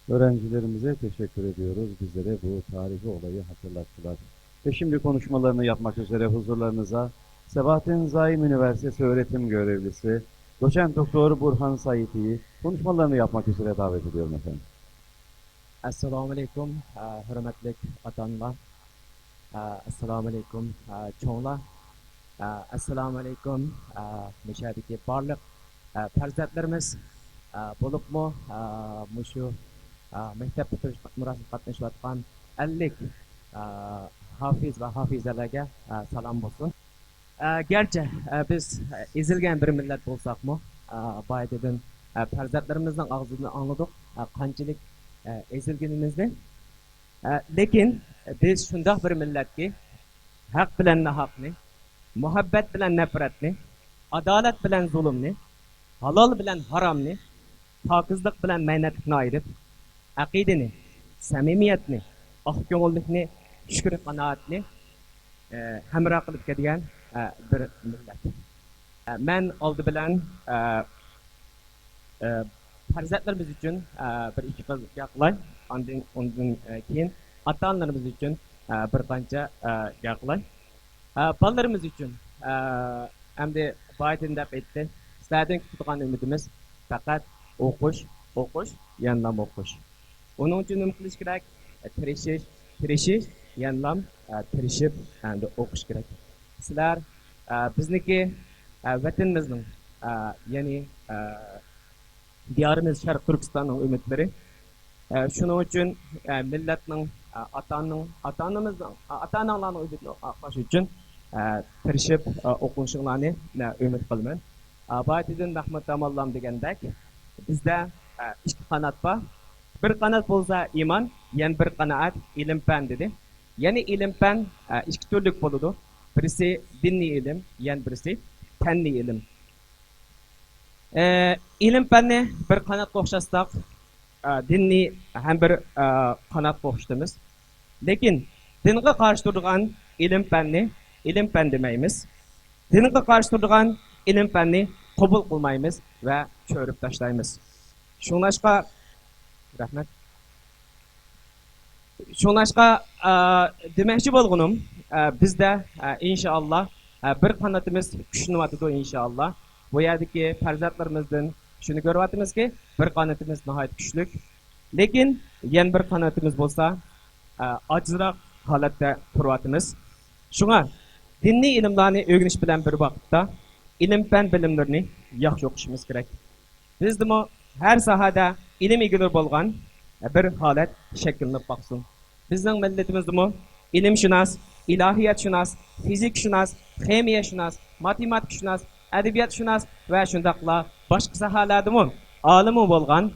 Öğrencilerimize teşekkür ediyoruz. Bizlere bu tarihi olayı hatırlattılar. Ve şimdi konuşmalarını yapmak üzere huzurlarınıza Sebahattin Zaim Üniversitesi öğretim görevlisi Doçent Doktor Burhan Saiti'yi konuşmalarını yapmak üzere davet ediyorum efendim. Assalomu alaykum, hurmatli ota-onalar. Assalomu alaykum, cho'nglar. Assalomu alaykum, mushadagi barliq farzandlarimiz bo'libmi mushu maktab bitirish murosasida qatnashayotgan 50 hofiz va hofizalarga salom bo'lsin. Gerçi biz ezilgan bir millat bo'lsakmi, boyadadan farzandlarimizning og'zidan angladik qanchalik ezilganimizni. Lekin biz shundoq bir millatki haq bilan nohaqni, muhabbat bilan nafratni, adolat bilan zulmni, halol bilan haromni, pokizlik bilan maynatlikni ayirib, aqidani, samimiyatni, oqko'ngillikni, shukr qanoatni hamroh qilib kelgan bir millat. Men oldi bilan farzandlarimiz uchun bir ikki so'z gapiray. Ondan keyin ota-onalarimiz uchun bir qancha gapiray. Bolalarimiz uchun endi boyadan deb aytdi. Sizlardan kutgan umidimiz faqat o'qish, o'qish, yanlam o'qish. Uning uchun nima qilish kerak? Tirishish, yanlam tirishib endi o'qish kerak. Sizlar bizniki vatanimizning ya'ni diyarimiz Sharq Turkistonning umidlari. Shuning uchun millatning ota-onamizning ota-onalarning umidini oqlash uchun tirishib o'qishinglarni umid qilaman. Boyatidan Mahmud Tamallam degandek bizda ikki qanot bor. Bir qanot bo'lsa iymon, yana bir qanot ilm fan dedi. Ya'ni ilm fan ikki turlik bo'ladi. Birisi diniy ilm, yana birisi fanniy ilm. İlim fanni bir qanotga o'xshatsak, dinni ham bir qanotga o'xshatamiz. Lekin dinga qarshi turgan ilm fan demaymiz. Dinga qarshi turgan ilm fanni qabul qilmaymiz va cho'rib tashlaymiz. Shunlashqa rahmat. Shunlashqa demoqchi bo'lganim bizda inshaalloh bir qanotimiz kuchlanadi inshaalloh. Bu yerdeki farzandlarimizdan şunu görüyoruz ki bir kanatımız nihayet güçlük. Lekin yan bir kanatımız olsa acizrak halatta turvatımız. Şuna dinni ilimlerini öğreniş bilen bir vakitte ilim fen bilimlerini yaxşı okuşumuz gerek. Biz de her sahada ilim ilgiler bolgan bir halet şekillenip baksın. Bizim milletimiz de ilim şunas, ilahiyat şunas, fizik şunas, kimiya şunas, matematik şunas, edebiyat şunas ve şundaqla başka sahalardımı alimi bolgan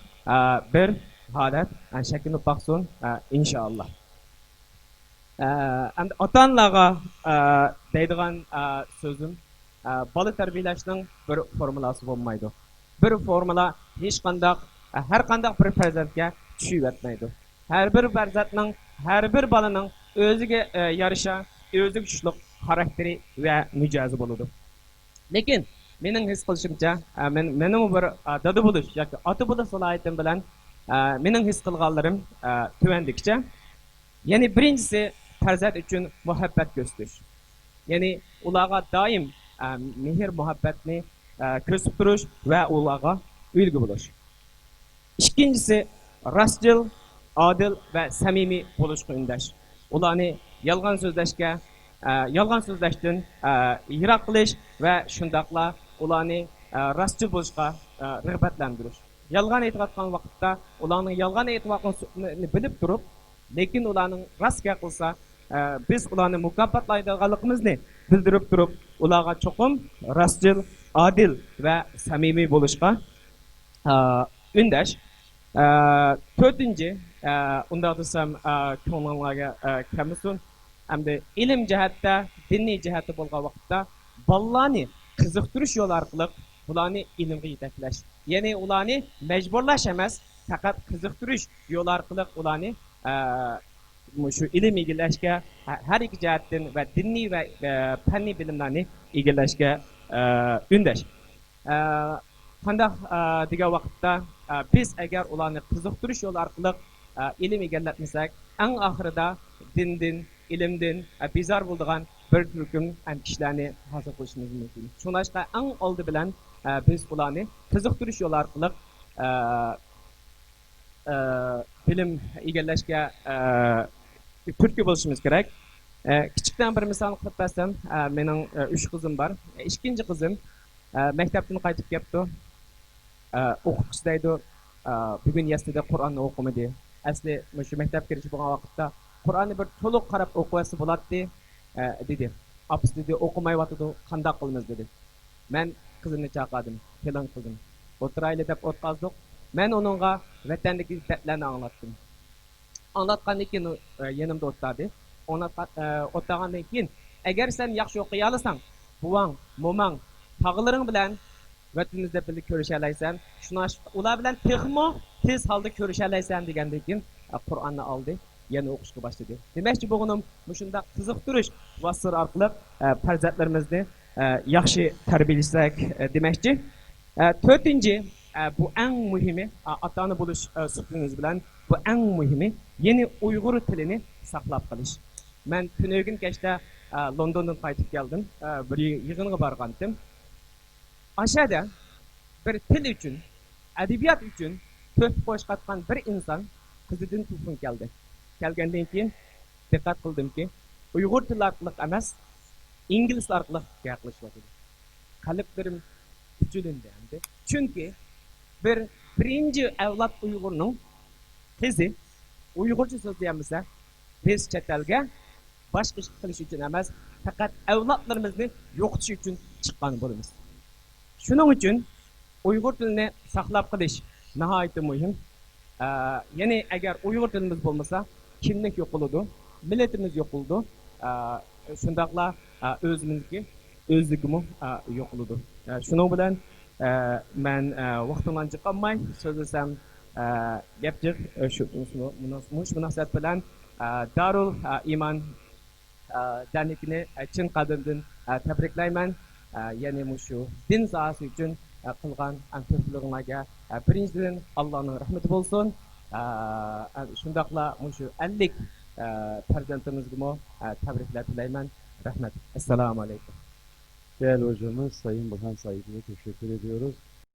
bir halet şekillenip baksın inşallah. Ota-onalarga deydigan sözüm bola tarbiyalashning bir formulasi bo'lmaydi. Bir formula hech qanday har qanday bir farzandga tushib yetmaydi. Har bir farzandning, har bir bolaning o'ziga yarasha o'zi kuchli xarakteri va mijozi bo'ladi. Lekin mening his qilishimcha, mening bir dada bo'lish yoki ota bo'lish salohiyatim bilan mening his qilganlarim tuvandikcha. Ya'ni birinchisi farzand uchun muhabbat ko'rsatish. Ya'ni ularga doim mehr muhabbatni ko'rsatib turish va ularga ulgu bo'lish. Ikkinchisi rostchil, adil va samimiy bo'lishga undash. Ularni yolg'on so'zlashdan yiroq qilish va shundaqla ularni rostchil bo'lishga rag'batlantirish. Yolg'on aytayotgan vaqtda ularning yolg'on aytayotganini bilib turib, lekin ularning rost gap qilsa biz ularni mukofotlaydiganligimizni bildirib turib, ularga cho'qim rostchil, adil va samimiy bo'lishga undash. To'rtinchi, undaq desam ko'ngillarga kelmasin. Hamda ilm jihatda, diniy jihatda bo'lgan vaqtda bolalarni qiziqtirish yo'li orqali ularni ilmga yetaklash. Ya'ni ularni majburlash emas, faqat qiziqtirish yo'li orqali ularni şu ilim egallashga har ikki jihatdan va diniy va fanniy bilimlarni egallashga undash. Qandaq degan vaqtda biz agar ularni qiziqtirish yo'li orqali ilm egallatmasak, eng oxirida dindan, ilmdan bezor bo'ladigan bir turkum kishilarni hosil qilishimiz mumkin. Shuningdek, eng oldi bilan biz ularni qiziqtirish yo'li orqali bilim egallashga turtki bo'lishimiz kerak. Kichikdan bir misol qilib bersam, mening 3 qizim bor. Ikkinchi qizim maktabdan qaytib kelibdi. O'qituvchi deydi, bugun yesterda Qur'onni o'qimadi. Asli shu maktabga kirish bo'lgan vaqtda Qur'onni bir to'liq qarab o'qiyotsa bo'ladi, dedi. Apis dedi, o'qimayotdi, qanday qilamiz dedi. Men qizimni chaqirdim, kelin qizim. O'tirayli deb o'tkazdik. Men onunğa vatandagi dertlerini anlattım. Anlatgandan keyin yanımda o'tirdi. O'tirgandan keyin, agar sen yaxshi o'qiy olsang, buvang, momang, tog'laring bilan vatanimizda birga ko'risha olaysan. Shuna ular bilan texmo tez holda ko'risha olaysan degandan keyin Qur'onni oldi, yana o'qishga boshladi. Demakchi bo'g'inim shunda qiziqtirish vasir orqali farzandlarimizni yaxshi tarbiyalasak demakchi. To'rtinchi, bu eng muhimi, ota-ona bo'lish suhbatimiz bilan bu eng muhimi yeni Uyg'ur tilini saqlab qolish. Men tunogin kechda Londondan qaytib keldim, bir yig'inga borgandim. Aşağıda bir til uchun, adabiyot uchun to'p qo'shqatgan bir inson qizidan tufun keldi. Kelgandan keyin diqqat qildimki, Uyg'ur tili orqali emas, ingliz orqali gaplashyapti. Qalblarim uchilindi endi. Chunki birinchi avlod Uyg'urning qizi Uyg'urcha so'zlayamsa, biz chet elga boshqa ish qilish uchun emas, faqat avlodlarimizni yo'qotish uchun chiqqan bo'lamiz. Shuning uchun Uyg'ur tilini saqlab qolish nihoyatda muhim. Ya'ni agar Uyg'ur tilimiz bo'lmasa, kimlik yo'q bo'ladi, millatimiz yo'q bo'ladi. Shundaqla o'zligimiz yo'q bo'ladi. Shuning bilan men vaqtimdan chiqolmay so'zlasam, gapjiq shu munosabat bilan Darul Iman derneğini chin qalbimdan tabriklayman. Ya'ni shu din sohasi uchun qilgan ko'pchiliginglarga birinchidan Allohning rahmati bo'lsin. Shundaqla shu 50 farzandimizga tabriklar tilayman. Rahmat. Assalomu alaykum. Değerli hocamız Sayın Bakan Said'e teşekkür ediyoruz.